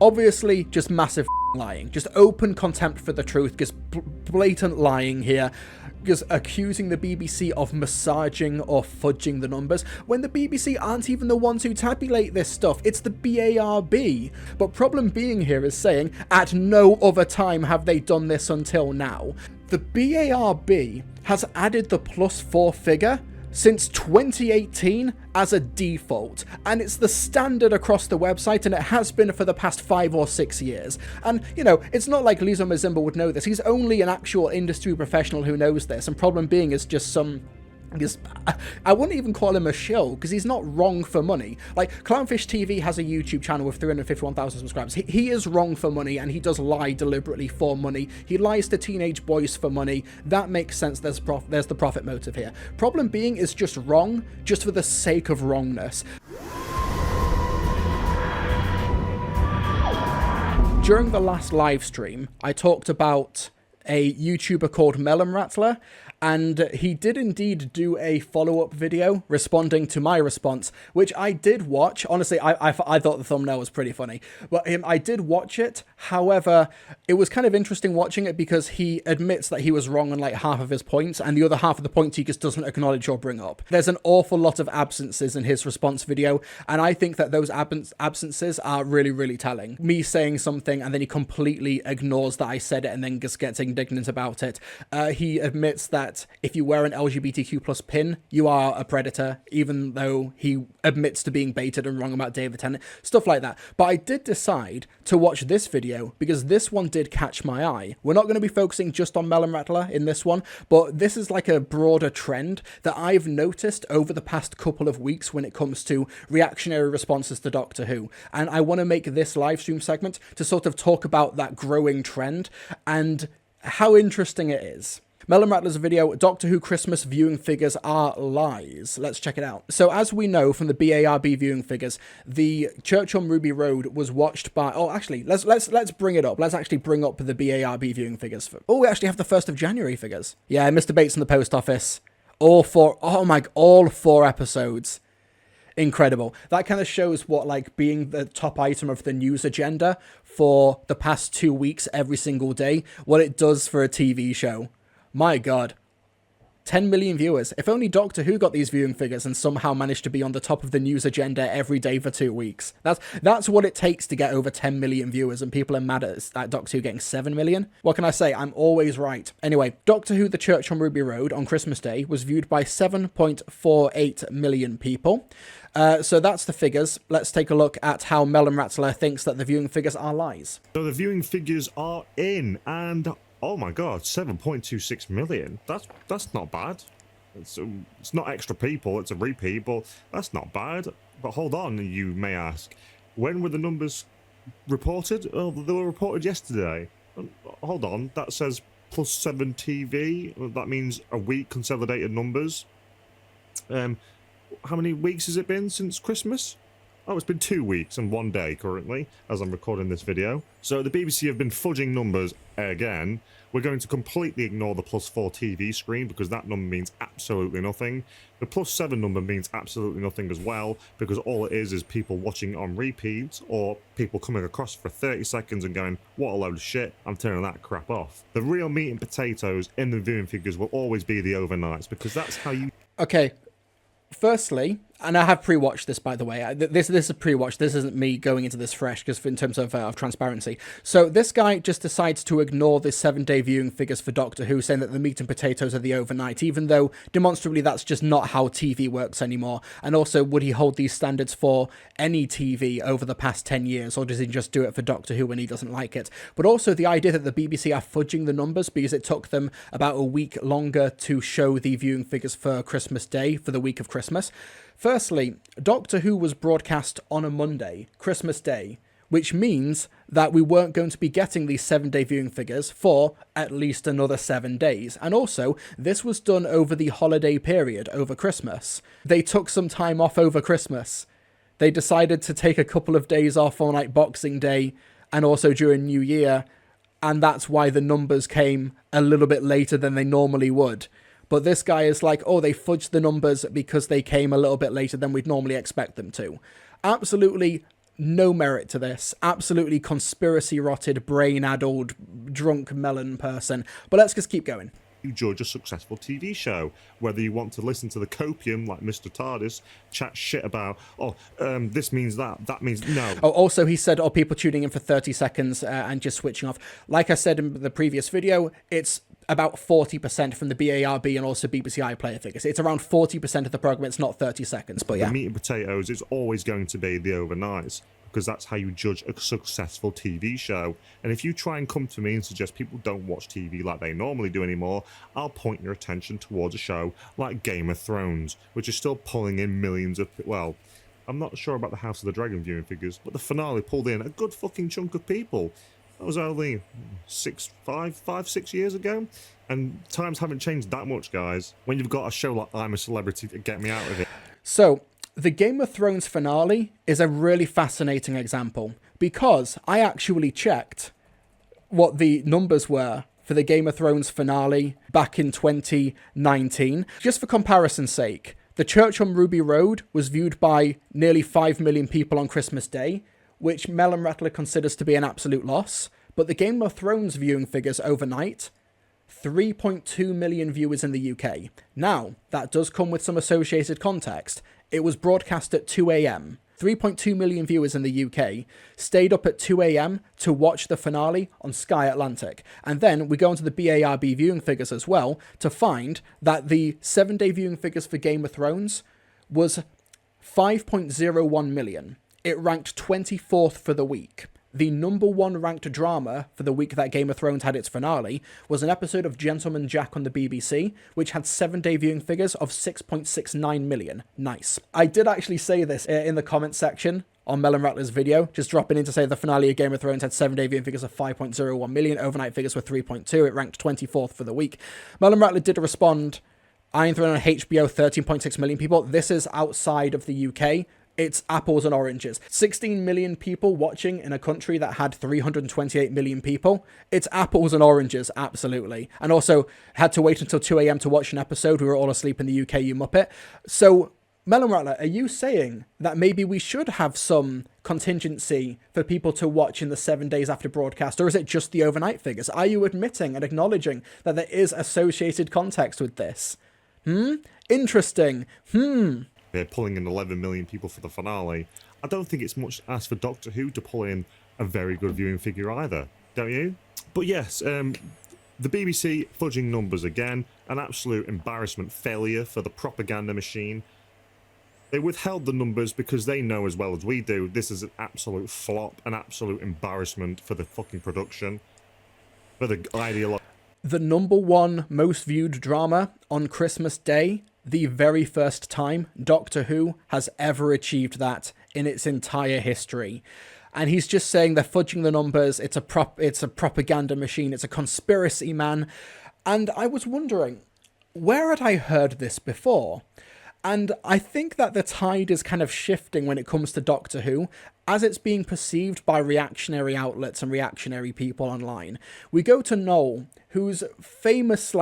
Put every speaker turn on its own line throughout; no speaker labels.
Obviously, just massive lying. Just open contempt for the truth. Just blatant lying here. Just accusing the BBC of massaging or fudging the numbers, when the BBC aren't even the ones who tabulate this stuff. It's the BARB. But problem being here is saying, at no other time have they done this until now. The BARB has added the +4 figure since 2018 as a default, and it's the standard across the website, and it has been for the past 5 or 6 years. And, you know, it's not like Lizo Mazimba would know this. He's only an actual industry professional who knows this, and problem being is just some... I wouldn't even call him a shill, because he's not wrong for money. Like, Clownfish TV has a YouTube channel with 351,000 subscribers. He is wrong for money, and he does lie deliberately for money. He lies to teenage boys for money. That makes sense. There's the profit motive here. Problem being is just wrong, just for the sake of wrongness. During the last live stream, I talked about a YouTuber called Melon Rattler, and he did indeed do a follow-up video responding to my response, which I did watch. Honestly, I thought the thumbnail was pretty funny, but I did watch it. However, it was kind of interesting watching it because he admits that he was wrong on like half of his points, and the other half of the points he just doesn't acknowledge or bring up. There's an awful lot of absences in his response video, and I think that those absences are really, really telling. Me saying something and then he completely ignores that I said it and then just gets indignant about it. He admits that if you wear an LGBTQ plus pin, you are a predator, even though he admits to being baited and wrong about David Tennant, stuff like that. But I did decide to watch this video because this one did catch my eye. We're not going to be focusing just on Melon Rattler in this one, but this is like a broader trend that I've noticed over the past couple of weeks when it comes to reactionary responses to Doctor Who. And I want to make this live stream segment to sort of talk about that growing trend and how interesting it is. Melon Rattler's video, Doctor Who Christmas viewing figures are lies. Let's check it out. So as we know from the BARB viewing figures, the Church on Ruby Road was watched by... Oh, actually, let's bring it up. Let's actually bring up the BARB viewing figures. Oh, we actually have the 1st of January figures. Yeah, Mr. Bates in the post office. All 4 episodes. Incredible. That kind of shows what, like, being the top item of the news agenda for the past 2 weeks every single day, what it does for a TV show. My God, 10 million viewers. If only Doctor Who got these viewing figures and somehow managed to be on the top of the news agenda every day for 2 weeks. That's what it takes to get over 10 million viewers, and people are mad at Doctor Who getting 7 million. What can I say? I'm always right. Anyway, Doctor Who The Church on Ruby Road on Christmas Day was viewed by 7.48 million people. So that's the figures. Let's take a look at how Melon Rattler thinks that the viewing figures are lies.
So the viewing figures are in, and... oh my God, 7.26 million. That's not bad. It's not extra people, it's a repeat, but that's not bad. But hold on, you may ask. When were the numbers reported? Oh, they were reported yesterday. Hold on, that says +7 TV. That means a week consolidated numbers. How many weeks has it been since Christmas? Oh, it's been 2 weeks and 1 day currently, as I'm recording this video. So the BBC have been fudging numbers again. We're going to completely ignore the +4 TV screen because that number means absolutely nothing. The +7 number means absolutely nothing as well, because all it is people watching on repeats or people coming across for 30 seconds and going, what a load of shit, I'm turning that crap off. The real meat and potatoes in the viewing figures will always be the overnights, because that's how you...
Okay. Firstly, and I have pre-watched this, by the way. This is pre-watched. This isn't me going into this fresh, because in terms of transparency. So this guy just decides to ignore the 7-day viewing figures for Doctor Who, saying that the meat and potatoes are the overnight, even though demonstrably that's just not how TV works anymore. And also, would he hold these standards for any TV over the past 10 years, or does he just do it for Doctor Who when he doesn't like it? But also the idea that the BBC are fudging the numbers because it took them about a week longer to show the viewing figures for Christmas Day, for the week of Christmas. Firstly, Doctor Who was broadcast on a Monday, Christmas Day, which means that we weren't going to be getting these 7-day viewing figures for at least another 7 days. And also, this was done over the holiday period, over Christmas. They took some time off over Christmas. They decided to take a couple of days off on like Boxing Day and also during New Year, and that's why the numbers came a little bit later than they normally would. But this guy is like, oh, they fudged the numbers because they came a little bit later than we'd normally expect them to. Absolutely no merit to this. Absolutely conspiracy-rotted, brain-addled, drunk melon person. But let's just keep going.
You judge a successful TV show, whether you want to listen to the copium like Mr. TARDIS chat shit about, this means that means no.
Oh, also he said, people tuning in for 30 seconds and just switching off. Like I said in the previous video, it's about 40% from the BARB and also BBC iPlayer figures. It's around 40% of the program. It's not 30 seconds, but yeah.
The meat and potatoes is always going to be the overnights, because that's how you judge a successful TV show. And if you try and come to me and suggest people don't watch TV like they normally do anymore, I'll point your attention towards a show like Game of Thrones, which is still pulling in millions of... Well, I'm not sure about the House of the Dragon viewing figures, but the finale pulled in a good fucking chunk of people. That was only 6 years ago. And times haven't changed that much, guys. When you've got a show like I'm a Celebrity to get me out of it.
So, the Game of Thrones finale is a really fascinating example, because I actually checked what the numbers were for the Game of Thrones finale back in 2019. Just for comparison's sake, the Church on Ruby Road was viewed by nearly 5 million people on Christmas Day, which Melon Rattler considers to be an absolute loss. But the Game of Thrones viewing figures overnight, 3.2 million viewers in the UK. Now, that does come with some associated context. It was broadcast at 2 a.m. 3.2 million viewers in the UK stayed up at 2 a.m. to watch the finale on Sky Atlantic. And then we go into the BARB viewing figures as well to find that the 7-day viewing figures for Game of Thrones was 5.01 million. It ranked 24th for the week. The number one ranked drama for the week that Game of Thrones had its finale was an episode of Gentleman Jack on the BBC, which had 7-day viewing figures of 6.69 million. Nice. I did actually say this in the comments section on Melon Rattler's video, just dropping in to say the finale of Game of Thrones had 7-day viewing figures of 5.01 million, overnight figures were 3.2, it ranked 24th for the week. Melon Rattler did respond, Iron Throne on HBO, 13.6 million people. This is outside of the UK. It's apples and oranges. 16 million people watching in a country that had 328 million people. It's apples and oranges, absolutely. And also, had to wait until 2 a.m. to watch an episode. We were all asleep in the UK, you muppet. So, Melon Rattler, are you saying that maybe we should have some contingency for people to watch in the 7 days after broadcast? Or is it just the overnight figures? Are you admitting and acknowledging that there is associated context with this? Interesting.
They're pulling in 11 million people for the finale. I don't think it's much to ask for Doctor Who to pull in a very good viewing figure either, don't you? But yes, the BBC fudging numbers again, an absolute embarrassment failure for the propaganda machine. They withheld the numbers because they know as well as we do this is an absolute flop, an absolute embarrassment for the fucking production, for the ideology.
The number one most viewed drama on Christmas Day, the very first time Doctor Who has ever achieved that in its entire history. And he's just saying they're fudging the numbers, it's a propaganda machine, it's a conspiracy, man. And I was wondering, where had I heard this before? And I think that the tide is kind of shifting when it comes to Doctor Who, as it's being perceived by reactionary outlets and reactionary people online. We go to Noel, whose famous,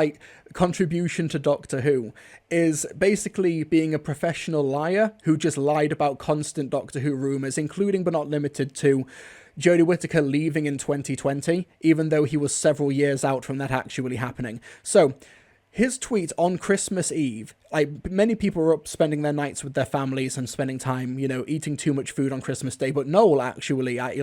contribution to Doctor Who is basically being a professional liar who just lied about constant Doctor Who rumours, including but not limited to Jodie Whittaker leaving in 2020, even though he was several years out from that actually happening. So, his tweet on Christmas Eve, many people were up spending their nights with their families and spending time, eating too much food on Christmas Day. But Noel actually at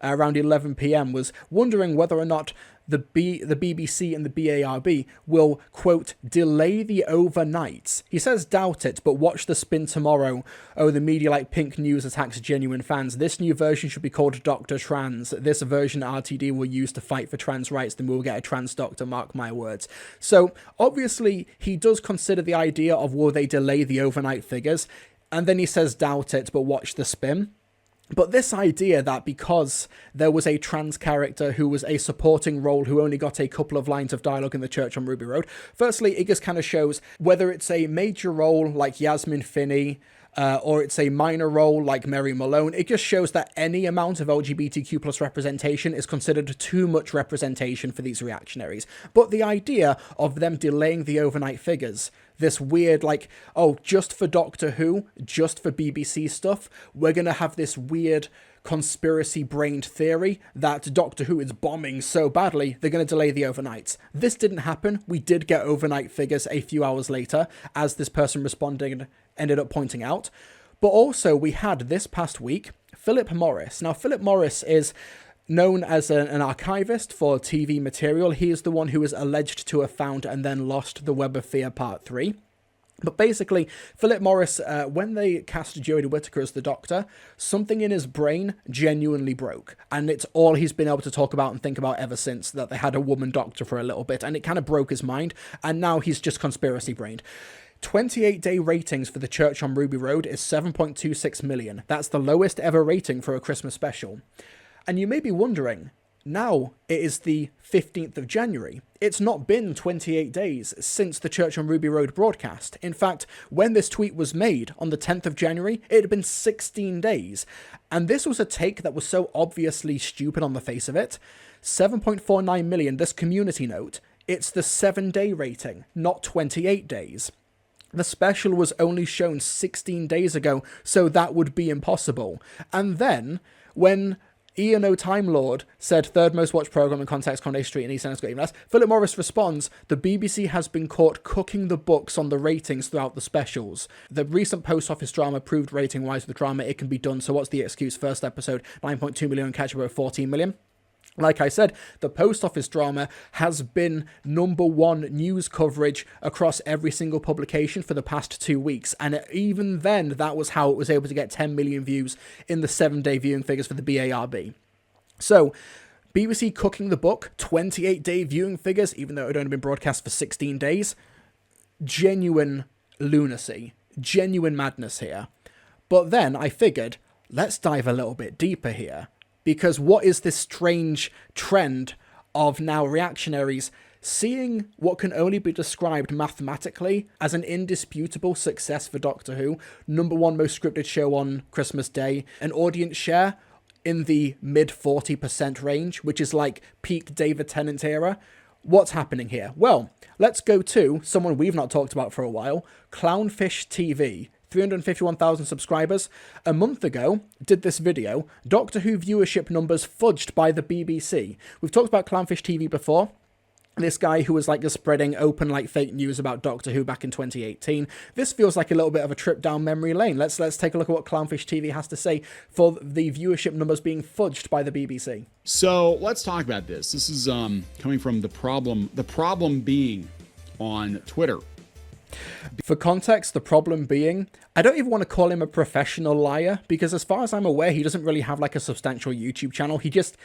around 11 p.m. was wondering whether or not the BBC and the BARB will, quote, delay the overnights. He says doubt it, but watch the spin tomorrow. Oh, the media like Pink News attacks genuine fans. This new version should be called Dr. Trans. This version RTD will use to fight for trans rights. Then we'll get a trans doctor, mark my words. So, obviously, he does consider the idea of will they delay the overnight figures. And then he says doubt it, but watch the spin. But this idea that because there was a trans character who was a supporting role who only got a couple of lines of dialogue in the Church on Ruby Road, firstly, it just kind of shows whether it's a major role like Yasmin Finney, or it's a minor role like Mary Malone. It just shows that any amount of LGBTQ plus representation is considered too much representation for these reactionaries. But the idea of them delaying the overnight figures, this weird, like, oh, just for Doctor Who, just for BBC stuff, we're going to have this weird conspiracy-brained theory that Doctor Who is bombing so badly, they're going to delay the overnights. This didn't happen. We did get overnight figures a few hours later, as this person responding ended up pointing out. But also, we had this past week, Philip Morris. Now, Philip Morris is known as an archivist for TV material. He is the one who is alleged to have found and then lost the Web of Fear Part 3. But basically, Philip Morris, when they cast Jodie Whittaker as the Doctor, something in his brain genuinely broke. And it's all he's been able to talk about and think about ever since, that they had a woman Doctor for a little bit. And it kind of broke his mind. And now he's just conspiracy-brained. 28-day ratings for The Church on Ruby Road is 7.26 million. That's the lowest ever rating for a Christmas special. And you may be wondering, now it is the 15th of January. It's not been 28 days since the Church on Ruby Road broadcast. In fact, when this tweet was made on the 10th of January, it had been 16 days. And this was a take that was so obviously stupid on the face of it. 7.49 million, this community note, it's the 7-day rating, not 28 days. The special was only shown 16 days ago, so that would be impossible. And then, when Ian O. Time Lord said third most watched programme in Context, Condé Street and East End's got even less, Philip Morris responds, the BBC has been caught cooking the books on the ratings throughout the specials. The recent post office drama proved rating-wise with the drama it can be done, so what's the excuse? First episode, 9.2 million, catch up over 14 million. Like I said, the post office drama has been #1 news coverage across every single publication for the past 2 weeks. And even then, that was how it was able to get 10 million views in the 7-day viewing figures for the BARB. So, BBC cooking the book, 28-day viewing figures, even though it had only been broadcast for 16 days. Genuine lunacy, genuine madness here. But then I figured, let's dive a little bit deeper here. Because what is this strange trend of now reactionaries seeing what can only be described mathematically as an indisputable success for Doctor Who, #1 most scripted show on Christmas Day, an audience share in the mid 40% range, which is like peak David Tennant era. What's happening here? Well, let's go to someone we've not talked about for a while, Clownfish TV. 351,000 subscribers. A month ago, did this video, Doctor Who viewership numbers fudged by the BBC. We've talked about Clownfish TV before. This guy who was like just spreading open like fake news about Doctor Who back in 2018. This feels like a little bit of a trip down memory lane. Let's take a look at what Clownfish TV has to say for the viewership numbers being fudged by the BBC.
So let's talk about this. This is coming from the problem being on Twitter.
For context, the problem being, I don't even want to call him a professional liar, because as far as I'm aware, he doesn't really have like a substantial YouTube channel. He just,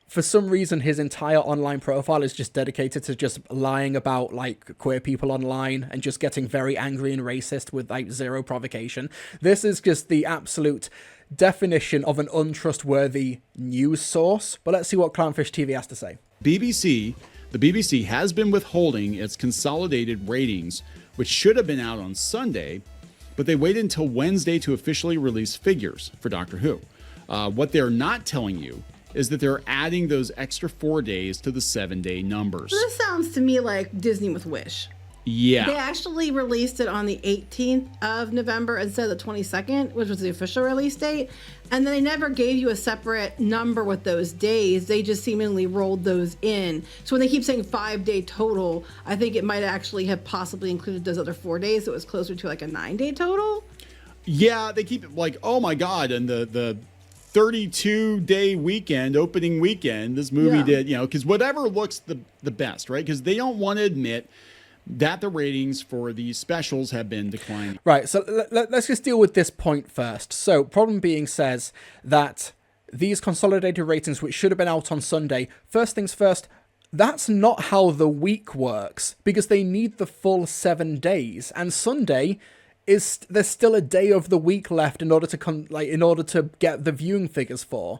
for some reason, his entire online profile is just dedicated to just lying about like queer people online and just getting very angry and racist with like zero provocation. This is just the absolute definition of an untrustworthy news source. But let's see what Clownfish TV has to say.
The BBC has been withholding its consolidated ratings, which should have been out on Sunday, but they waited until Wednesday to officially release figures for Doctor Who. What they're not telling you is that they're adding those extra 4 days to the 7-day numbers.
This sounds to me like Disney with Wish.
Yeah.
They actually released it on the 18th of November instead of the 22nd, which was the official release date. And then they never gave you a separate number with those days. They just seemingly rolled those in. So when they keep saying 5-day total, I think it might actually have possibly included those other 4 days. So it was closer to like a 9-day total.
Yeah, they keep it like, oh my God, and the 32-day weekend, opening weekend, this movie did, because whatever looks the best, right? Because they don't want to admit that the ratings for these specials have been declining.
Right, so let's just deal with this point first. So, problem being says that these consolidated ratings, which should have been out on Sunday, first things first, that's not how the week works, because they need the full 7 days, and Sunday there's still a day of the week left in order to get the viewing figures for.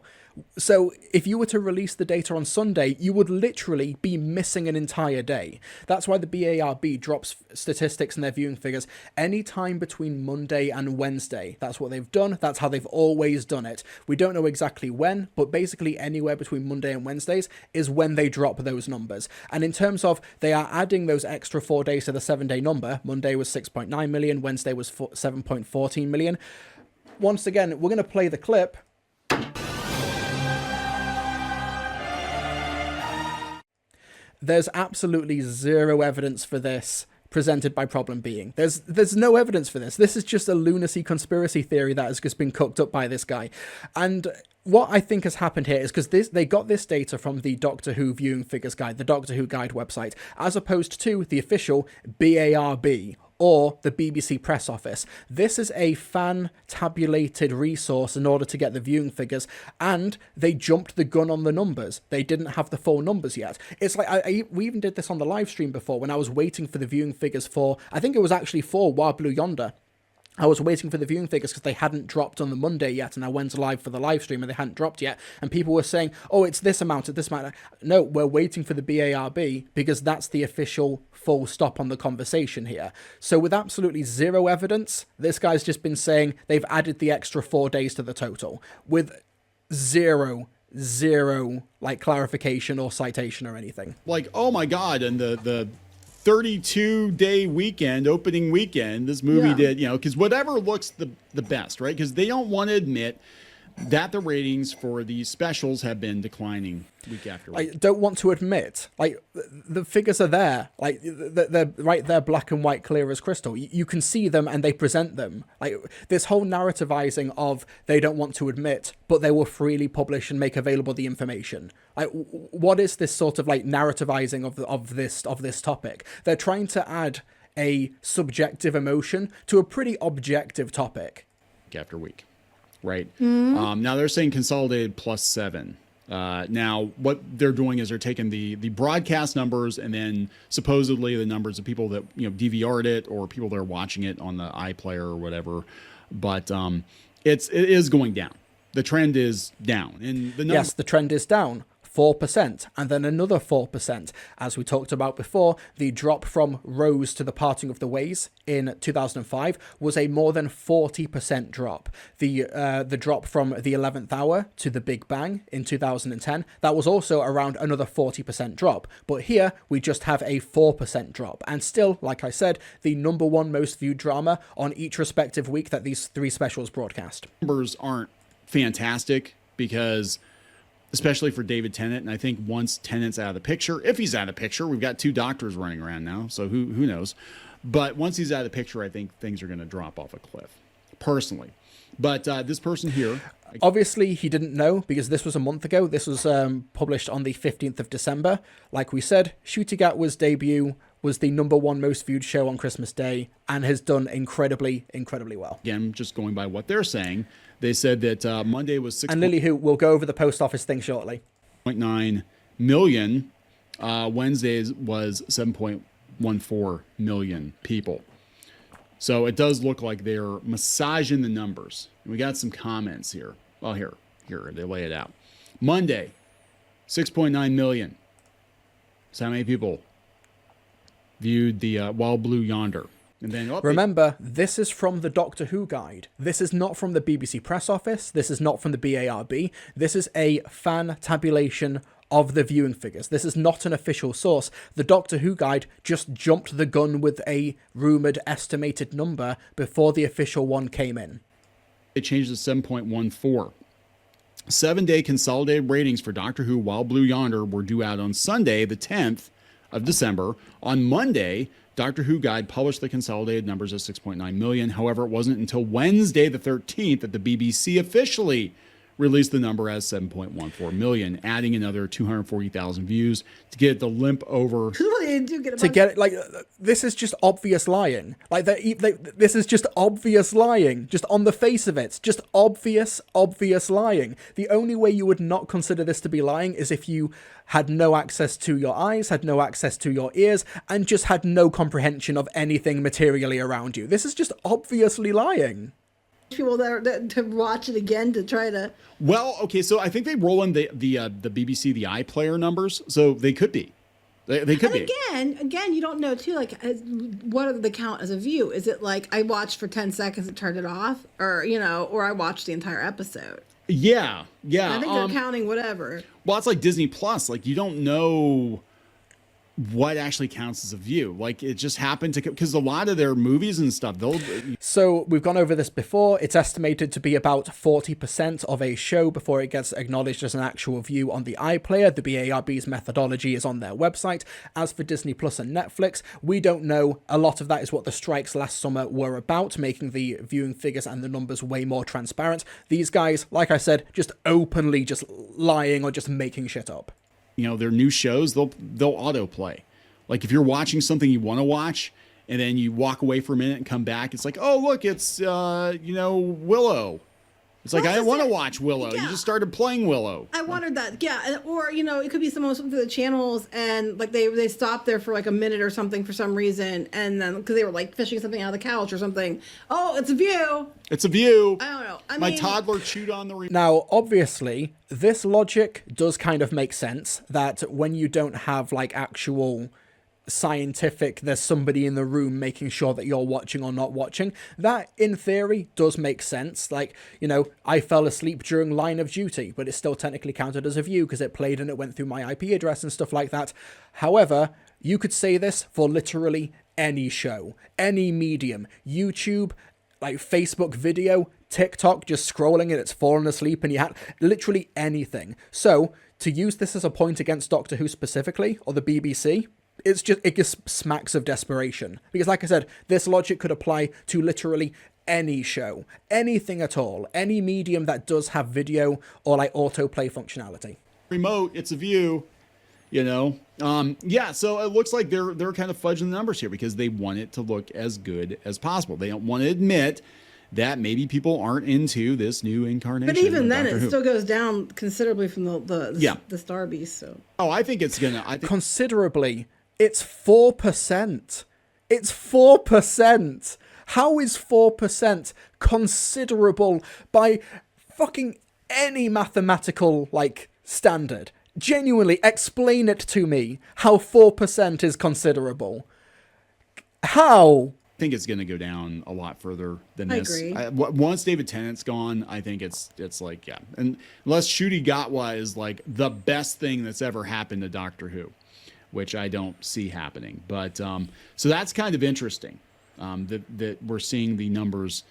So if you were to release the data on Sunday, you would literally be missing an entire day. That's why the BARB drops statistics and their viewing figures anytime between Monday and Wednesday. That's what they've done. That's how they've always done it. We don't know exactly when, but basically anywhere between Monday and Wednesdays is when they drop those numbers. And in terms of they are adding those extra 4 days to the 7-day number, Monday was 6.9 million, Wednesday was 7.14 million. Once again, we're going to play the clip. There's absolutely zero evidence for this presented by Problem Being. There's no evidence for this. This is just a lunacy conspiracy theory that has just been cooked up by this guy. And what I think has happened here is because they got this data from the Doctor Who viewing figures guide, the Doctor Who guide website, as opposed to the official BARB or the BBC press office. This is a fan tabulated resource in order to get the viewing figures, and they jumped the gun on the numbers. They didn't have the full numbers yet. It's like we even did this on the live stream before when I was waiting for the viewing figures for, I think it was actually for Wild Blue Yonder. I was waiting for the viewing figures because they hadn't dropped on the Monday yet, and I went live for the live stream and they hadn't dropped yet, and people were saying, oh, it's this amount, it's this amount. No, we're waiting for the BARB because that's the official full stop on the conversation here. So with absolutely zero evidence, this guy's just been saying they've added the extra 4 days to the total with zero like clarification or citation or anything.
Like, oh my God, and the 32-day weekend, opening weekend, this movie did, because whatever looks the best, right? Because they don't want to admit that the ratings for these specials have been declining week after week.
I don't want to admit, like, the figures are there. Like, they're right there, black and white, clear as crystal. You can see them and they present them. Like, this whole narrativizing of they don't want to admit, but they will freely publish and make available the information. Like, what is this sort of, like, narrativizing of this topic? They're trying to add a subjective emotion to a pretty objective topic.
Week after week. Right. Now they're saying consolidated +7. Now what they're doing is they're taking the broadcast numbers and then supposedly the numbers of people that DVR'd it or people that are watching it on the iPlayer or whatever. But it is going down. The trend is down. And
yes, the trend is down. 4%, and then another 4%. As we talked about before, the drop from Rose to the Parting of the Ways in 2005 was a more than 40% drop. The drop from the 11th Hour to the Big Bang in 2010, that was also around another 40% drop. But here we just have a 4% drop, and still, like I said, the #1 most viewed drama on each respective week that these 3 specials broadcast.
Numbers aren't fantastic because, especially for David Tennant, and I think once Tennant's out of the picture, if he's out of the picture, we've got 2 doctors running around now, so who knows. But once he's out of the picture, I think things are going to drop off a cliff, personally. But this person here...
Obviously, he didn't know because this was a month ago. This was published on the 15th of December. Like we said, Ncuti Gatwa's debut was the #1 most viewed show on Christmas Day and has done incredibly well.
Again, just going by what they're saying, they said that Monday was 6.
And Lily, who will go over the post office thing shortly.
6.9 million. Wednesdays was 7.14 million people. So it does look like they're massaging the numbers. And we got some comments here. Well, here they lay it out. Monday, 6.9 million. So how many people viewed the Wild Blue Yonder? And then
remember, this is from the Doctor Who guide. This is not from the BBC press office. This is not from the BARB. This is a fan tabulation of the viewing figures. This is not an official source. The Doctor Who guide just jumped the gun with a rumoured estimated number before the official one came in.
It changed to 7.14. 7-day consolidated ratings for Doctor Who Wild Blue Yonder were due out on Sunday, the 10th of December. On Monday, Doctor Who Guide published the consolidated numbers of 6.9 million. However, it wasn't until Wednesday, the 13th, that the BBC officially released the number as 7.14 million, adding another 240,000 views to get it to limp over.
To get it, like, this is just obvious lying. Like, this is just obvious lying. Just on the face of it. Just obvious lying. The only way you would not consider this to be lying is if you had no access to your eyes, had no access to your ears, and just had no comprehension of anything materially around you. This is just obviously lying.
People that to watch it again to try to.
Well, okay, so I think they roll in the BBC the iPlayer numbers, so they could be. They could be.
Again, you don't know too. Like, what are the count as a view? Is it like I watched for 10 seconds and turned it off, or or I watched the entire episode?
Yeah.
I think they're counting whatever.
Well, it's like Disney Plus. Like, you don't know what actually counts as a view. Like, it just happened to, because a lot of their movies and stuff,
So we've gone over this before. It's estimated to be about 40% of a show before it gets acknowledged as an actual view on the iPlayer. The BARB's methodology is on their website. As for Disney Plus and Netflix, we don't know. A lot of that is what the strikes last summer were about, making the viewing figures and the numbers way more transparent. These guys, like I said, just openly just lying or just making shit up.
Their new shows, they'll autoplay. Like, if you're watching something you want to watch and then you walk away for a minute and come back, it's like, oh, look, it's, Willow. It's like, I didn't want to watch Willow. Yeah. You just started playing Willow.
I wondered that. Yeah. Or, it could be someone went through the channels and like they stopped there for like a minute or something for some reason. And then because they were like fishing something out of the couch or something. Oh, it's a view.
It's a view.
I don't know.
My toddler chewed on the remote.
Now, obviously, this logic does kind of make sense that when you don't have like actual scientific, there's somebody in the room making sure that you're watching or not watching, that in theory does make sense. Like, I fell asleep during Line of Duty, but it's still technically counted as a view because it played and it went through my IP address and stuff like that. However, you could say this for literally any show, any medium, YouTube, like Facebook video, TikTok, just scrolling and it's fallen asleep and you had literally anything. So to use this as a point against Doctor Who specifically, or the BBC, it just smacks of desperation. Because like I said, this logic could apply to literally any show, anything at all, any medium that does have video or like autoplay functionality.
Remote, it's a view, Yeah, so it looks like they're kind of fudging the numbers here because they want it to look as good as possible. They don't want to admit that maybe people aren't into this new incarnation.
But even then, it still goes down considerably from the Star Beast. So.
Oh, I think it's gonna.
Considerably. It's 4%. It's 4%. How is 4% considerable by fucking any mathematical, standard? Genuinely, explain it to me, how 4% is considerable. How?
I think it's going to go down a lot further than this.
I agree.
Once David Tennant's gone, I think it's like, yeah. And unless Ncuti Gatwa is like the best thing that's ever happened to Doctor Who, which I don't see happening. But so that's kind of interesting that we're seeing the numbers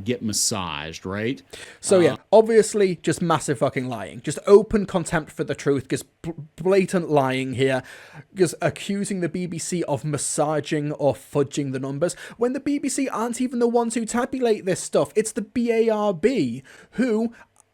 get massaged, right?
So yeah, obviously just massive fucking lying. Just open contempt for the truth. Just blatant lying here. Just accusing the BBC of massaging or fudging the numbers when the BBC aren't even the ones who tabulate this stuff. It's the BARB who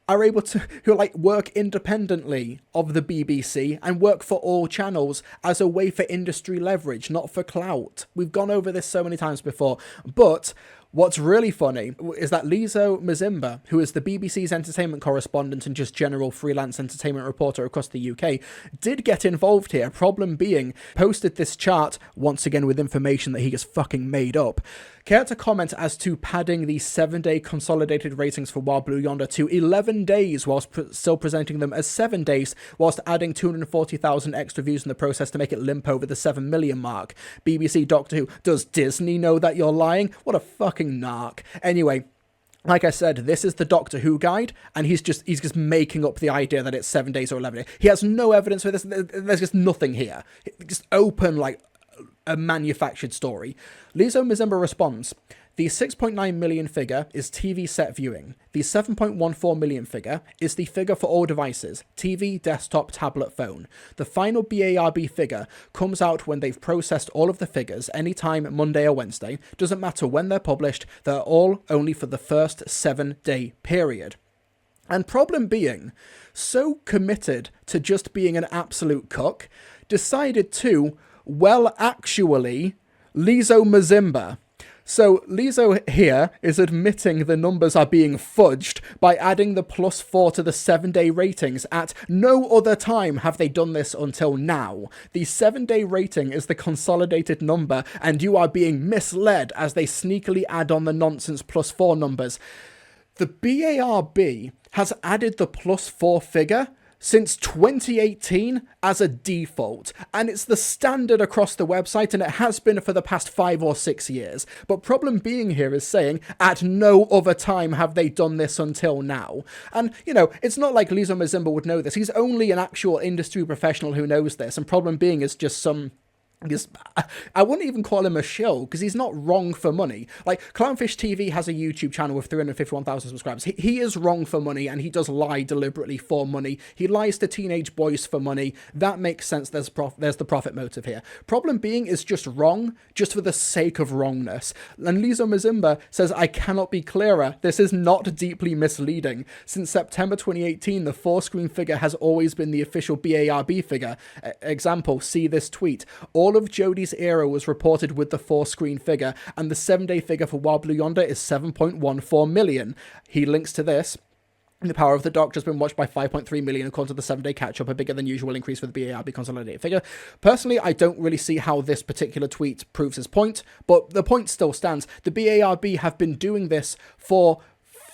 are able to, work independently of the BBC and work for all channels as a way for industry leverage, not for clout. We've gone over this so many times before, but what's really funny is that Lizo Mazimba, who is the BBC's entertainment correspondent and just general freelance entertainment reporter across the UK, did get involved here. Problem being, posted this chart, once again with information that he just fucking made up. Care to comment as to padding the 7-day consolidated ratings for Wild Blue Yonder to 11 days whilst still presenting them as 7 days, whilst adding 240,000 extra views in the process to make it limp over the 7 million mark? BBC Doctor Who, does Disney know that you're lying? What a fucking narc. Anyway, like I said, this is the Doctor Who guide, and he's just making up the idea that it's 7 days or 11 days. He has no evidence for this. There's just nothing here. Just open, a manufactured story. Lizo Mazimba responds, the 6.9 million figure is TV set viewing. The 7.14 million figure is the figure for all devices, TV, desktop, tablet, phone. The final BARB figure comes out when they've processed all of the figures, anytime Monday or Wednesday. Doesn't matter when they're published, they're all only for the first 7-day period. And problem being, so committed to just being an absolute cuck, decided to, well, actually, Lizo Mazimba. So Lizo here is admitting the numbers are being fudged by adding the +4 to the 7-day ratings. At no other time have they done this until now. The 7-day rating is the consolidated number, and you are being misled as they sneakily add on the nonsense +4 numbers. The BARB has added the +4 figure since 2018 as a default, and it's the standard across the website, and it has been for the past 5 or 6 years. But problem being here is saying at no other time have they done this until now. And, you know, it's not like Lizo Mazimba would know this. He's only an actual industry professional who knows this, and problem being is just some... I wouldn't even call him a shill, because he's not wrong for money. Like, Clownfish TV has a YouTube channel with 351,000 subscribers. He is wrong for money, and he does lie deliberately for money. He lies to teenage boys for money. That makes sense. There's the profit motive here. Problem being is just wrong, just for the sake of wrongness. And Lizo Mazimba says, I cannot be clearer. This is not deeply misleading. Since September 2018, the 4-screen figure has always been the official BARB figure. Example, see this tweet. All of Jodie's era was reported with the 4-screen figure, and the 7-day figure for Wild Blue Yonder is 7.14 million. He links to this. The Power of the Doctor has been watched by 5.3 million according to the 7-day catch-up, a bigger than usual increase for the BARB consolidated figure. Personally, I don't really see how this particular tweet proves his point, but the point still stands. The BARB have been doing this for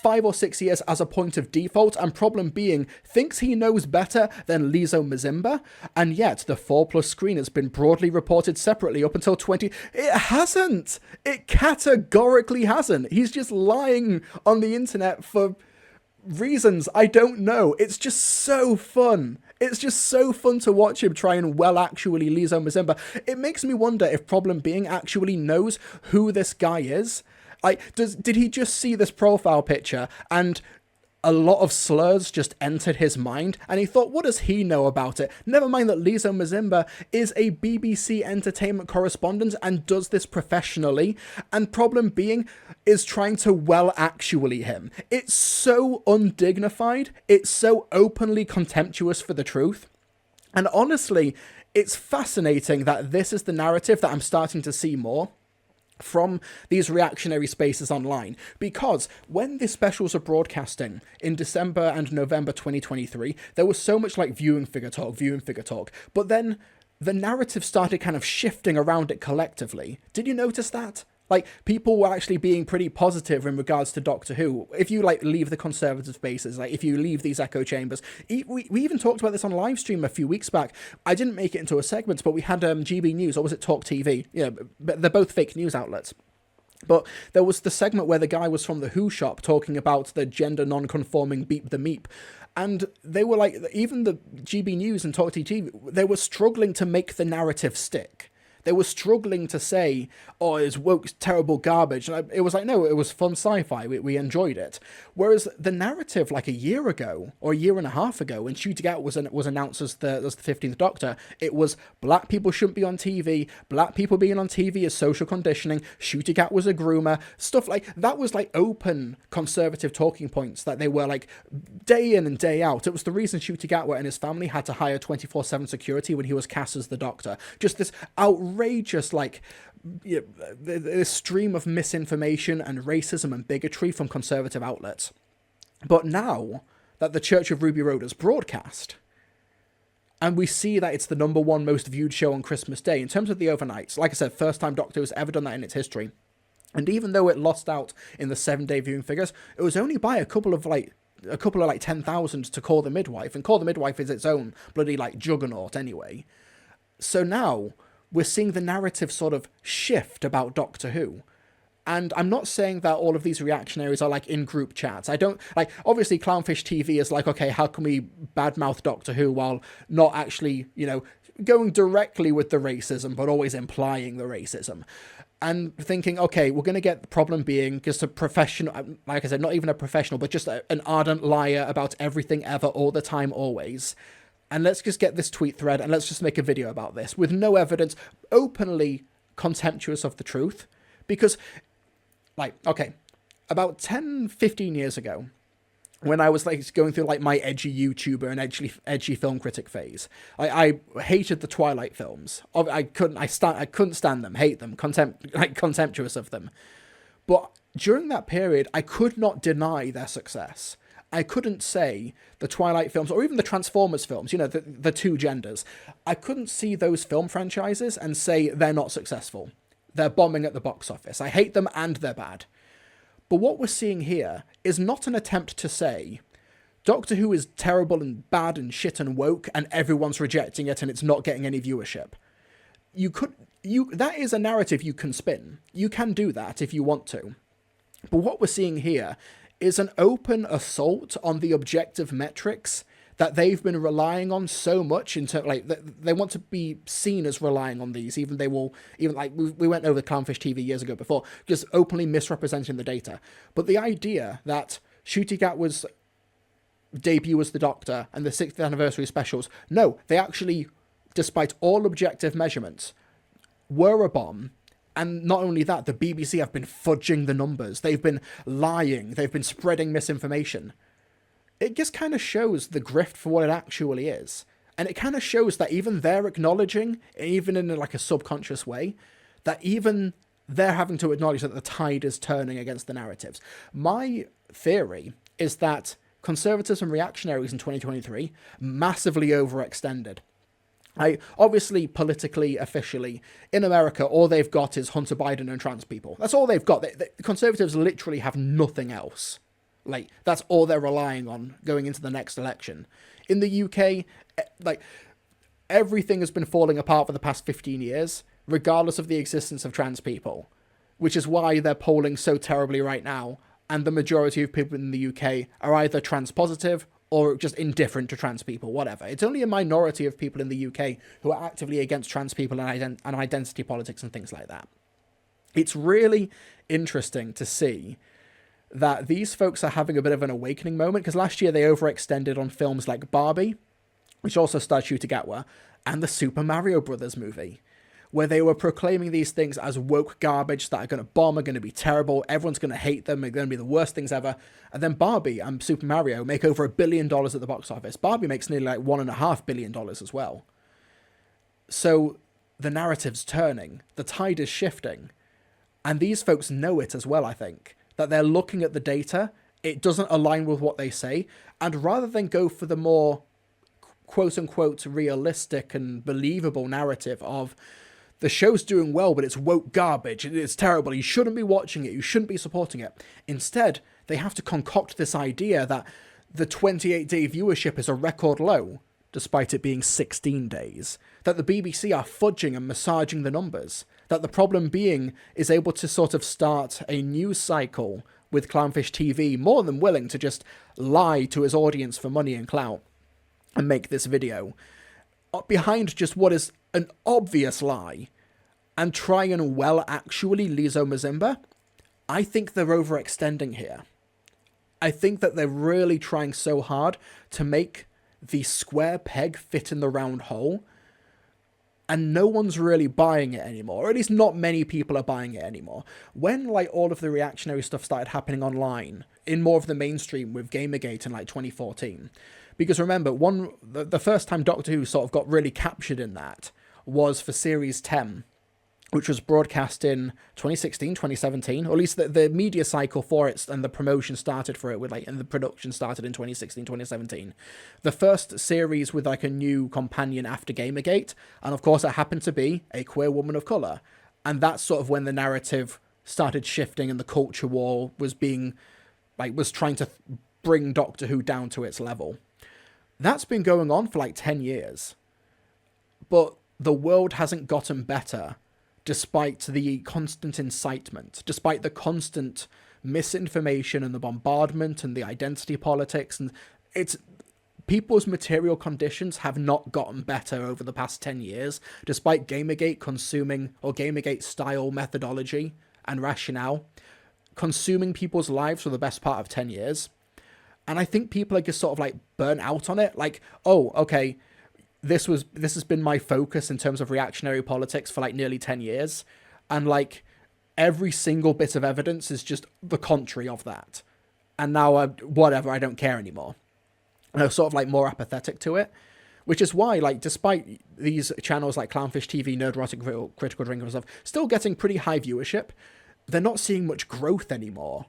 5 or 6 years as a point of default, and problem being, thinks he knows better than Lizo Mazimba, and yet the 4+ screen has been broadly reported separately up until 20... It hasn't! It categorically hasn't! He's just lying on the internet for reasons I don't know. It's just so fun. It's just so fun to watch him try and actually Lizo Mazimba. It makes me wonder if problem being actually knows who this guy is. Like, did he just see this profile picture and a lot of slurs just entered his mind and he thought, what does he know about it? Never mind that Lizo Mazimba is a BBC entertainment correspondent and does this professionally, and problem being is trying to actually him. It's so undignified, it's so openly contemptuous for the truth, and honestly, it's fascinating that this is the narrative that I'm starting to see more from these reactionary spaces online, because when the specials are broadcasting in December and November 2023, there was so much like viewing figure talk, but then the narrative started kind of shifting around it collectively. Did you notice that? Like, people were actually being pretty positive in regards to Doctor Who. If you, like, leave the conservative spaces, like, if you leave these echo chambers... We even talked about this on live stream a few weeks back. I didn't make it into a segment, but we had GB News, or was it Talk TV? Yeah, but they're both fake news outlets. But there was the segment where the guy was from the Who shop talking about the gender non-conforming Beep the Meep. And they were like, even the GB News and Talk TV, they were struggling to make the narrative stick. They were struggling to say, oh, it's woke, terrible garbage. And it was like, no, it was fun sci-fi. We enjoyed it. Whereas the narrative, like a year ago, or a year and a half ago, when Shooting Out was announced as the 15th Doctor, it was black people shouldn't be on TV. Black people being on TV is social conditioning. Shooting Out was a groomer. Stuff like that was like open conservative talking points that they were like day in and day out. It was the reason Shooting Out and his family had to hire 24/7 security when he was cast as the Doctor. Just this outrageous, like, this stream of misinformation and racism and bigotry from conservative outlets. But now that the Church of Ruby Road is broadcast, and we see that it's the #1 most viewed show on Christmas Day, in terms of the overnights, like I said, first time Doctor has ever done that in its history. And even though it lost out in the 7-day viewing figures, it was only by a couple of 10,000 to Call the Midwife, and Call the Midwife is its own bloody like juggernaut anyway. So now we're seeing the narrative sort of shift about Doctor Who. And I'm not saying that all of these reactionaries are like in group chats. I don't like, obviously Clownfish TV is like, okay, how can we badmouth Doctor Who while not actually, going directly with the racism, but always implying the racism. And thinking, okay, we're going to get the problem being just a professional, like I said, not even a professional, but just an ardent liar about everything ever, all the time, always. And let's just get this tweet thread and let's just make a video about this with no evidence, openly contemptuous of the truth. Because, like, okay, about 10, 15 years ago, when I was like going through like my edgy YouTuber and edgy film critic phase, I hated the Twilight films. I couldn't stand them, hate them, contemptuous of them. But during that period, I could not deny their success. I couldn't say the Twilight films, or even the Transformers films, the two genders, I couldn't see those film franchises and say they're not successful. They're bombing at the box office. I hate them and they're bad. But what we're seeing here is not an attempt to say, Doctor Who is terrible and bad and shit and woke, and everyone's rejecting it and it's not getting any viewership. That is a narrative you can spin. You can do that if you want to. But what we're seeing here is an open assault on the objective metrics that they've been relying on so much they want to be seen as relying on these, even we went over Clownfish TV years ago before, just openly misrepresenting the data. But the idea that Ncuti Gatwa's debut as the Doctor and the 6th anniversary specials, no, they actually, despite all objective measurements, were a bomb. And not only that, the BBC have been fudging the numbers. They've been lying. They've been spreading misinformation. It just kind of shows the grift for what it actually is. And it kind of shows that even they're acknowledging, even in like a subconscious way, that even they're having to acknowledge that the tide is turning against the narratives. My theory is that conservatives and reactionaries in 2023 massively overextended. Obviously, politically, officially, in America, all they've got is Hunter Biden and trans people. That's all they've got. The conservatives literally have nothing else. Like, that's all they're relying on going into the next election. In the UK, like, everything has been falling apart for the past 15 years, regardless of the existence of trans people, which is why they're polling so terribly right now, and the majority of people in the UK are either trans positive or just indifferent to trans people, whatever. It's only a minority of people in the UK who are actively against trans people and identity politics and things like that. It's really interesting to see that these folks are having a bit of an awakening moment, because last year they overextended on films like Barbie, which also starred Ncuti Gatwa, and the Super Mario Brothers movie, where they were proclaiming these things as woke garbage that are going to bomb, are going to be terrible, everyone's going to hate them, they're going to be the worst things ever. And then Barbie and Super Mario make over $1 billion at the box office. Barbie makes nearly like $1.5 billion as well. So the narrative's turning, the tide is shifting, and these folks know it as well, I think. That they're looking at the data, it doesn't align with what they say, and rather than go for the more quote-unquote realistic and believable narrative of the show's doing well, but it's woke garbage, it's terrible, you shouldn't be watching it, you shouldn't be supporting it. Instead, they have to concoct this idea that the 28-day viewership is a record low, despite it being 16 days. That the BBC are fudging and massaging the numbers. That the problem being is able to sort of start a news cycle with Clownfish TV, more than willing to just lie to his audience for money and clout and make this video behind just what is an obvious lie and try and actually Lizo Mazimba. I think they're overextending here. I think that they're really trying so hard to make the square peg fit in the round hole, and no one's really buying it anymore, or at least not many people are buying it anymore. When like all of the reactionary stuff started happening online, in more of the mainstream with Gamergate in like 2014, because remember, the first time Doctor Who sort of got really captured in that was for Series 10, which was broadcast in 2016, 2017, or at least the media cycle for it and the promotion started for it and the production started in 2016, 2017. The first series with like a new companion after Gamergate, and of course it happened to be a queer woman of colour. And that's sort of when the narrative started shifting and the culture war was trying to bring Doctor Who down to its level. That's been going on for like 10 years. But the world hasn't gotten better, despite the constant incitement, despite the constant misinformation and the bombardment and the identity politics, and people's material conditions have not gotten better over the past 10 years, despite Gamergate Gamergate style methodology and rationale, consuming people's lives for the best part of 10 years. And I think people are just sort of like burnt out on it. Like, oh, okay, this has been my focus in terms of reactionary politics for like nearly 10 years. And like every single bit of evidence is just the contrary of that. And now I don't care anymore. And I'm sort of like more apathetic to it, which is why, like, despite these channels like Clownfish TV, Nerdrotic, Critical Drinker and stuff, still getting pretty high viewership, they're not seeing much growth anymore,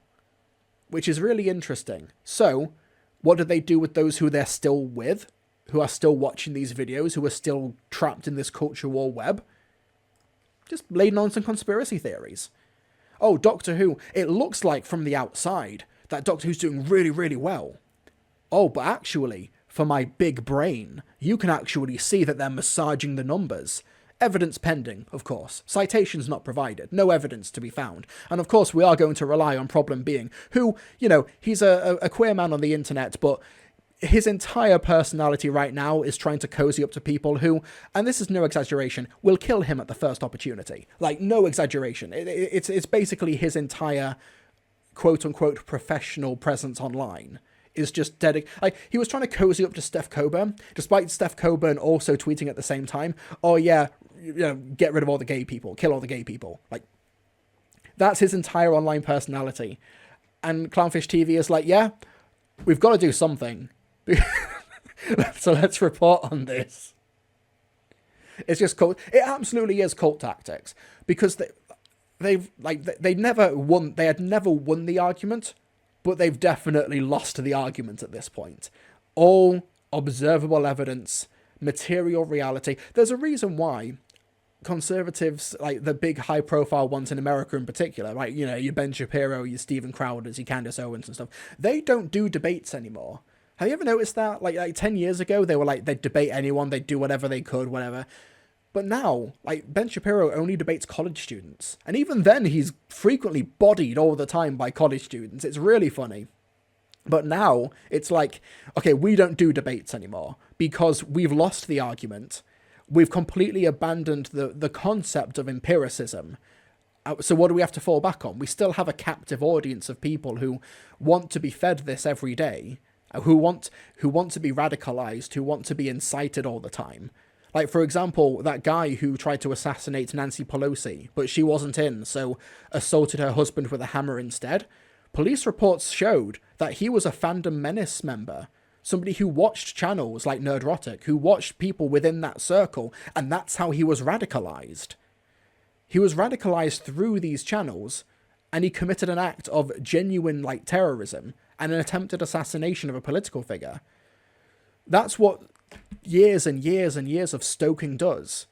which is really interesting. So what do they do with those who they're still with? Who are still watching these videos, who are still trapped in this culture war web? Just laying on some conspiracy theories. Oh, Doctor Who, it looks like from the outside that Doctor Who's doing really, really well. Oh, but actually, for my big brain, you can actually see that they're massaging the numbers. Evidence pending, of course. Citations not provided. No evidence to be found. And of course, we are going to rely on Problem Being, who, you know, he's a queer man on the internet, but his entire personality right now is trying to cozy up to people who, and this is no exaggeration, will kill him at the first opportunity. Like, no exaggeration. It's basically his entire quote-unquote professional presence online is just dedicated. Like, he was trying to cozy up to Steph Coburn, despite Steph Coburn also tweeting at the same time, oh yeah, you know, get rid of all the gay people, kill all the gay people. Like, that's his entire online personality. And Clownfish TV is like, yeah, we've got to do something. So let's report on this. It's just cult. It absolutely is cult tactics, because they had never won the argument, but they've definitely lost the argument at this point. All observable evidence, material reality. There's a reason why conservatives, like the big high profile ones in America in particular, like, you know, your Ben Shapiro, your Stephen Crowders, your Candace Owens and stuff, they don't do debates anymore. Have you ever noticed that? Like 10 years ago, they were like, they'd debate anyone, they'd do whatever they could, whatever. But now, like, Ben Shapiro only debates college students. And even then, he's frequently bodied all the time by college students. It's really funny. But now, it's like, okay, we don't do debates anymore because we've lost the argument. We've completely abandoned the concept of empiricism. So what do we have to fall back on? We still have a captive audience of people who want to be fed this every day, who want to be radicalized, who want to be incited all the time. Like, for example, that guy who tried to assassinate Nancy Pelosi, but she wasn't in, so assaulted her husband with a hammer instead. Police reports showed that he was a Fandom Menace member, somebody who watched channels like Nerdrotic, who watched people within that circle, and that's how he was radicalized. He was radicalized through these channels, and he committed an act of genuine, like, terrorism and an attempted assassination of a political figure. That's what years and years and years of stoking does.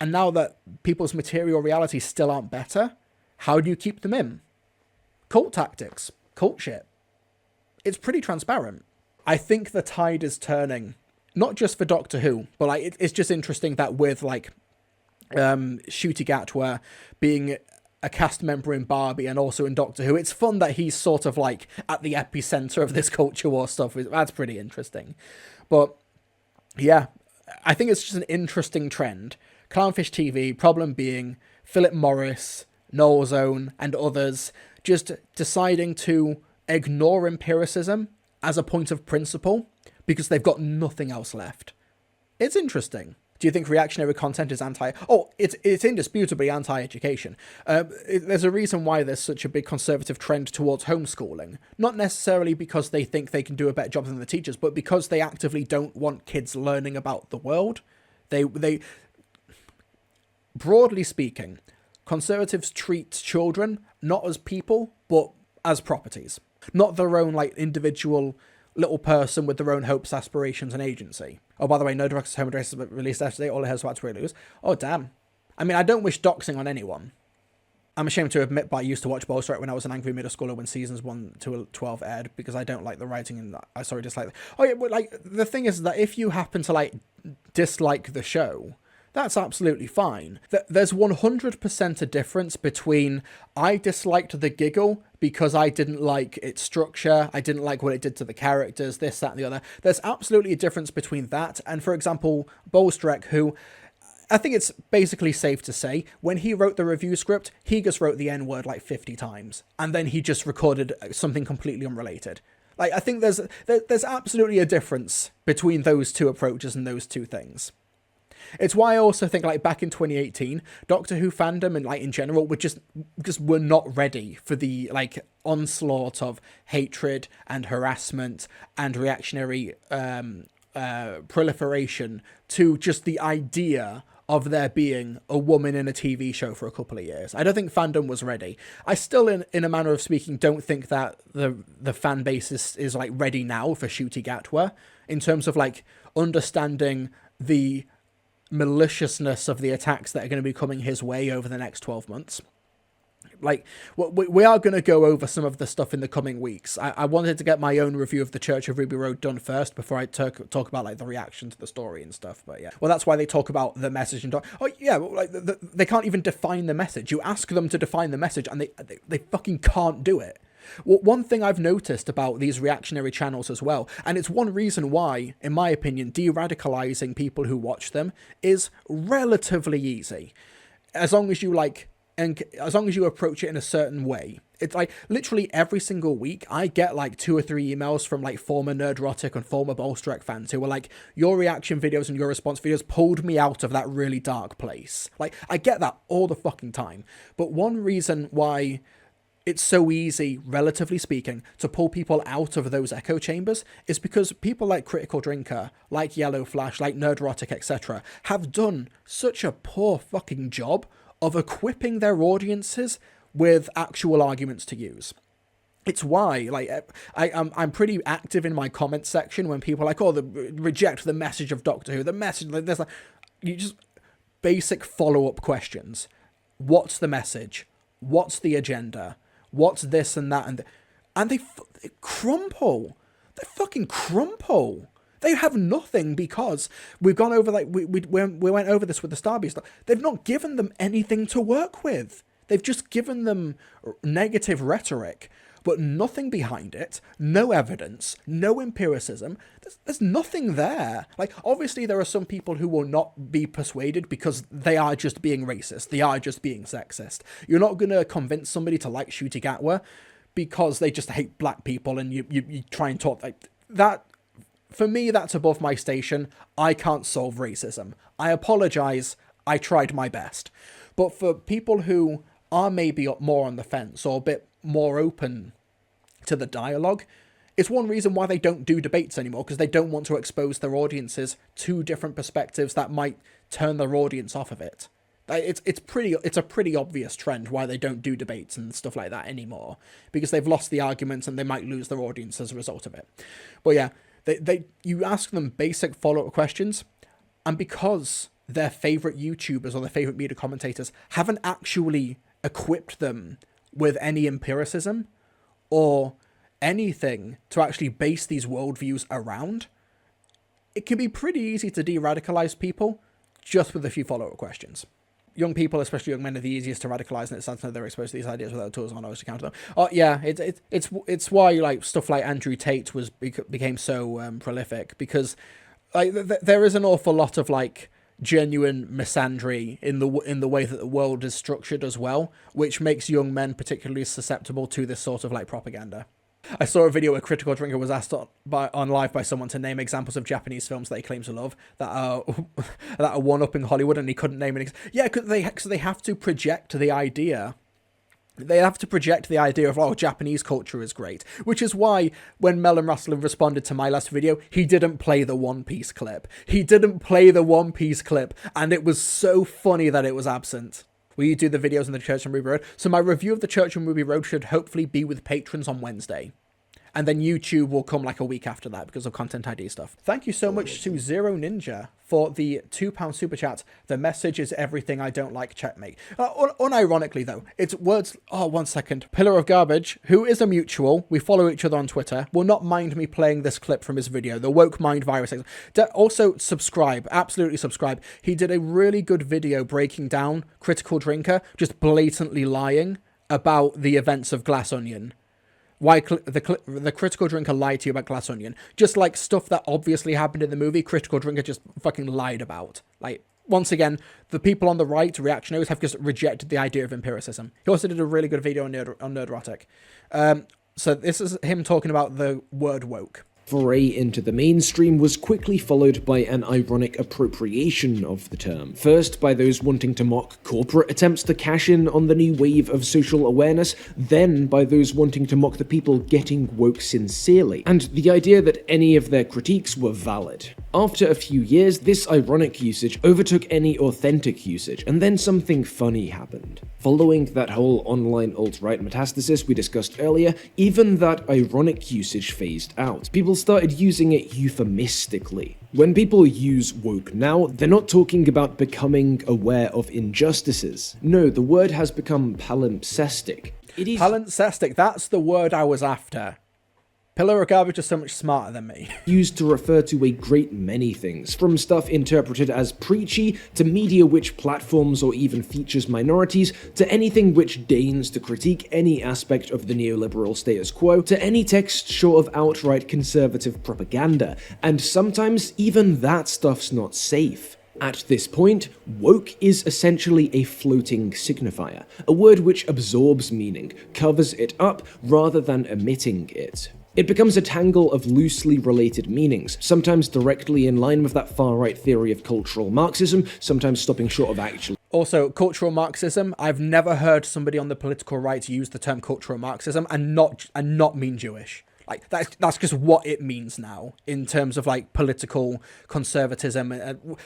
And now that people's material realities still aren't better, how do you keep them in? Cult tactics. Cult shit. It's pretty transparent. I think the tide is turning, not just for Doctor Who, but like it's just interesting that with like Ncuti Gatwa being a cast member in Barbie and also in Doctor Who, it's fun that he's sort of like at the epicenter of this culture war stuff. That's pretty interesting. But yeah, I think it's just an interesting trend. Clownfish TV, Problem Being, Philip Morris, Noel's Own, and others just deciding to ignore empiricism as a point of principle because they've got nothing else left. It's interesting. Do you think reactionary content is it's indisputably anti-education. There's a reason why there's such a big conservative trend towards homeschooling. Not necessarily because they think they can do a better job than the teachers, but because they actively don't want kids learning about the world. They broadly speaking, conservatives treat children not as people, but as properties. Not their own, like, individual little person with their own hopes, aspirations, and agency. Oh, by the way, no direct home address is released yesterday. All it has to lose. Oh, damn. I mean, I don't wish doxing on anyone. I'm ashamed to admit, but I used to watch Bowl Strike when I was an angry middle schooler when seasons 1 to 12 aired because I don't like the writing and I dislike it. Oh, yeah, but, like, the thing is that if you happen to, like, dislike the show, that's absolutely fine. There's 100% a difference between I disliked the giggle because I didn't like its structure, I didn't like what it did to the characters, this, that, and the other. There's absolutely a difference between that and, for example, Bolstrek, who I think it's basically safe to say, when he wrote the review script, he just wrote the N-word like 50 times, and then he just recorded something completely unrelated. Like, I think there's absolutely a difference between those two approaches and those two things. It's why I also think, like, back in 2018, Doctor Who fandom and, like, in general were just were not ready for the, like, onslaught of hatred and harassment and reactionary proliferation to just the idea of there being a woman in a TV show for a couple of years. I don't think fandom was ready. I still, in a manner of speaking, don't think that the fan base is like ready now for Ncuti Gatwa in terms of, like, understanding the maliciousness of the attacks that are going to be coming his way over the next 12 months. Like, we are going to go over some of the stuff in the coming weeks. I wanted to get my own review of the Church of Ruby Road done first before I talk about like the reaction to the story and stuff. But yeah, well, that's why they talk about the message and oh yeah, well, like they can't even define the message. You ask them to define the message, and they fucking can't do it. Well, one thing I've noticed about these reactionary channels as well, and it's one reason why, in my opinion, de-radicalizing people who watch them is relatively easy, as long as you and as long as you approach it in a certain way. It's like literally every single week I get like 2 or 3 emails from like former Nerdrotic and former Bolstrek fans who are like, your reaction videos and your response videos pulled me out of that really dark place. Like, I get that all the fucking time. But one reason why it's so easy, relatively speaking, to pull people out of those echo chambers is because people like Critical Drinker, like Yellow Flash, like Nerdrotic, etc. have done such a poor fucking job of equipping their audiences with actual arguments to use. It's why, like, I'm pretty active in my comment section when people are like, oh, reject the message of Doctor Who, the message, like, there's like, you just, basic follow-up questions. What's the message? What's the agenda? What's this and that? And they crumple. They fucking crumple. They have nothing because we've gone over, like, we went over this with the Starbeast. They've not given them anything to work with. They've just given them negative rhetoric, but nothing behind it, no evidence, no empiricism. There's nothing there. Like, obviously there are some people who will not be persuaded because they are just being racist. They are just being sexist. You're not going to convince somebody to like Ncuti Gatwa because they just hate black people and you try and talk like that. For me, that's above my station. I can't solve racism. I apologize. I tried my best. But for people who are maybe more on the fence or a bit more open to the dialogue, it's one reason why they don't do debates anymore, because they don't want to expose their audiences to different perspectives that might turn their audience off of it. It's a pretty obvious trend why they don't do debates and stuff like that anymore, because they've lost the arguments and they might lose their audience as a result of it. But yeah, you ask them basic follow-up questions, and because their favorite YouTubers or their favorite media commentators haven't actually equipped them with any empiricism or anything to actually base these worldviews around, it can be pretty easy to de-radicalize people just with a few follow-up questions. Young people, especially young men, are the easiest to radicalize, and it's sad to know they're exposed to these ideas without tools on knowledge to counter them. Oh yeah, it's why like stuff like Andrew Tate became so prolific, because like there is an awful lot of like genuine misandry in the way that the world is structured as well, which makes young men particularly susceptible to this sort of like propaganda. I saw a video where Critical Drinker was asked on live by someone to name examples of Japanese films that he claims to love that are one-upping Hollywood, and he couldn't name any. Yeah, because they have to project the idea. They have to project the idea of, oh, Japanese culture is great, which is why when Melon Rattler responded to my last video, he didn't play the One Piece clip. He didn't play the One Piece clip, and it was so funny that it was absent. Will you do the videos on the Church on Ruby Road? So my review of the Church on Ruby Road should hopefully be with patrons on Wednesday. And then YouTube will come like a week after that because of Content ID stuff. Thank you so much to Zero Ninja for the £2 super chat. The message is everything I don't like, checkmate. Unironically though, it's words. Oh, 1 second. Pillar of Garbage, who is a mutual, we follow each other on Twitter, will not mind me playing this clip from his video, the Woke Mind Virus. Also subscribe, absolutely subscribe. He did a really good video breaking down Critical Drinker, just blatantly lying about the events of Glass Onion. Why the Critical Drinker lied to you about Glass Onion. Just like stuff that obviously happened in the movie, Critical Drinker just fucking lied about. Like, once again, the people on the right, reactionaries, have just rejected the idea of empiricism. He also did a really good video on Nerdrotic. So this is him talking about the word woke.
Foray into the mainstream was quickly followed by an ironic appropriation of the term. First by those wanting to mock corporate attempts to cash in on the new wave of social awareness, then by those wanting to mock the people getting woke sincerely, and the idea that any of their critiques were valid. After a few years, this ironic usage overtook any authentic usage, and then something funny happened. Following that whole online alt-right metastasis we discussed earlier, even that ironic usage phased out. People started using it euphemistically. When people use woke now, they're not talking about becoming aware of injustices. No, the word has become palimpsestic. It is
Palimpsestic, that's the word I was after. Pillar of Garbage is so much smarter than me.
used to refer to a great many things, from stuff interpreted as preachy, to media which platforms or even features minorities, to anything which deigns to critique any aspect of the neoliberal status quo, to any text short of outright conservative propaganda, and sometimes even that stuff's not safe. At this point, woke is essentially a floating signifier, a word which absorbs meaning, covers it up, rather than omitting it. It becomes a tangle of loosely related meanings, sometimes directly in line with that far-right theory of cultural Marxism, sometimes stopping short of actually.
Also, cultural Marxism, I've never heard somebody on the political right use the term cultural Marxism and not mean Jewish. Like, that's just what it means now, in terms of, like, political conservatism.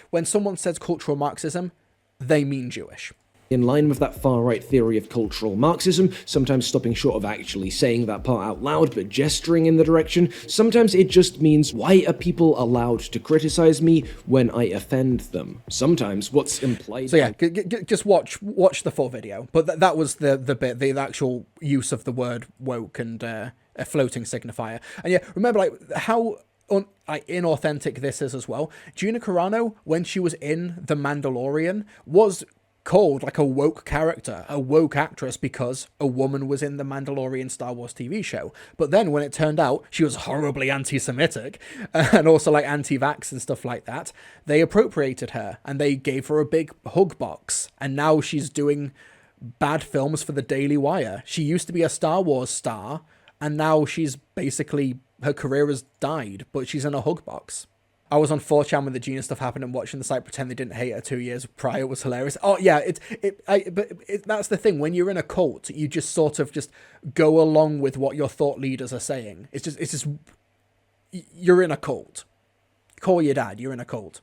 When someone says cultural Marxism, they mean Jewish.
In line with that far-right theory of cultural Marxism, sometimes stopping short of actually saying that part out loud, but gesturing in the direction. Sometimes it just means, why are people allowed to criticize me when I offend them? Sometimes what's implied...
So yeah, just watch the full video. But that was the bit, the actual use of the word woke and a floating signifier. And yeah, remember, like, how inauthentic this is as well. Gina Carano, when she was in The Mandalorian, was called like a woke character, a woke actress, because a woman was in the Mandalorian Star Wars TV show. But then when it turned out she was horribly anti-Semitic and also like anti-vax and stuff like that, they appropriated her and they gave her a big hug box. And now she's doing bad films for the Daily Wire. She used to be a Star Wars star and now she's basically, her career has died, but she's in a hug box. I was on 4chan when the Gina stuff happened and watching the site pretend they didn't hate her 2 years prior was hilarious. Oh yeah, that's the thing. When you're in a cult, you just sort of just go along with what your thought leaders are saying. It's just you're in a cult. Call your dad. You're in a cult.